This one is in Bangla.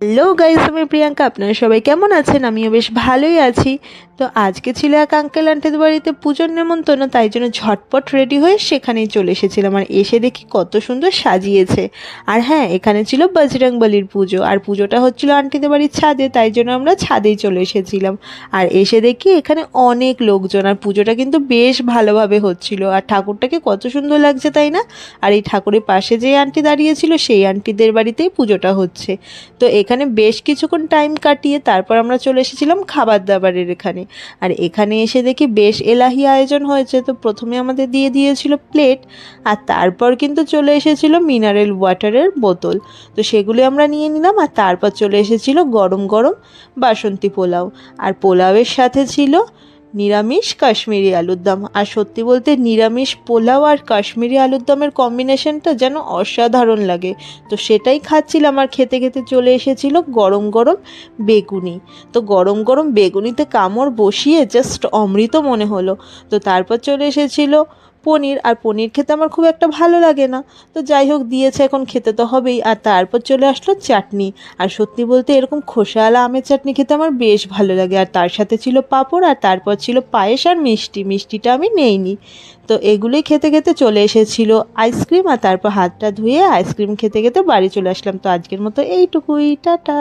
হ্যালো গাইস, আমি প্রিয়াঙ্কা। আপনারা সবাই কেমন আছেন? আমিও বেশ ভালোই আছি। তো আজকে ছিল এক আঙ্কেল আন্টিদের বাড়িতে পুজোর নেমন্তন্ন, তাই জন্য ঝটপট রেডি হয়ে সেখানেই চলে এসেছিলাম। আর এসে দেখি কত সুন্দর সাজিয়েছে। আর হ্যাঁ, এখানে ছিল বজরংবলির পুজো, আর পুজোটা হচ্ছিল আন্টিদের বাড়ির ছাদে, তাই জন্য আমরা ছাদেই চলে এসেছিলাম। আর এসে দেখি এখানে অনেক লোকজন, আর পুজোটা কিন্তু বেশ ভালোভাবে হচ্ছিল। আর ঠাকুরটাকে কত সুন্দর লাগছে, তাই না? আর এই ঠাকুরের পাশে যে আন্টি দাঁড়িয়েছিল সেই আন্টিদের বাড়িতেই পুজোটা হচ্ছে। তো এখানে বেশ কিছুক্ষণ টাইম কাটিয়ে তারপর আমরা চলে এসেছিলাম খাবার দাবারের এখানে। আর এখানে এসে দেখি বেশ এলাহি আয়োজন হয়েছে। তো প্রথমে আমাদের দিয়ে দিয়েছিল প্লেট, আর তারপর কিন্তু চলে এসেছিল মিনারেল ওয়াটারের বোতল। তো সেগুলি আমরা নিয়ে নিলাম, আর তারপর চলে এসেছিল গরম গরম বাসন্তী পোলাও। আর পোলাওয়ের সাথে ছিল নিরামিষ কাশ্মীরি আলুর দম। আর সত্যি বলতে নিরামিষ পোলাও আর কাশ্মীরি আলুর দমের কম্বিনেশনটা যেন অসাধারণ লাগে। তো সেটাই খাচ্ছিলাম, আর খেতে খেতে চলে এসেছিল গরম গরম বেগুনি। তো গরম গরম বেগুনিতে কামড় বসিয়ে জাস্ট অমৃত মনে হলো। তো তারপর চলে এসেছিল পনির, আর পনির খেতে আমার খুব একটা ভালো লাগে না। তো যাই হোক, দিয়েছে এখন খেতে তো হবেই। আর তারপর চলে আসলো চাটনি। আর সত্যি বলতে এরকম খোসাওয়ালা আমের চাটনি খেতে আমার বেশ ভালো লাগে। আর তার সাথে ছিল পাঁপড়, আর তারপর ছিল পায়েস আর মিষ্টি। মিষ্টিটা আমি নেইনি। তো এগুলোই খেতে খেতে চলে এসেছিল আইসক্রিম, আর তারপর হাতটা ধুয়ে আইসক্রিম খেতে খেতে বাড়ি চলে আসলাম। তো আজকের মতো এইটুকুই, টাটা।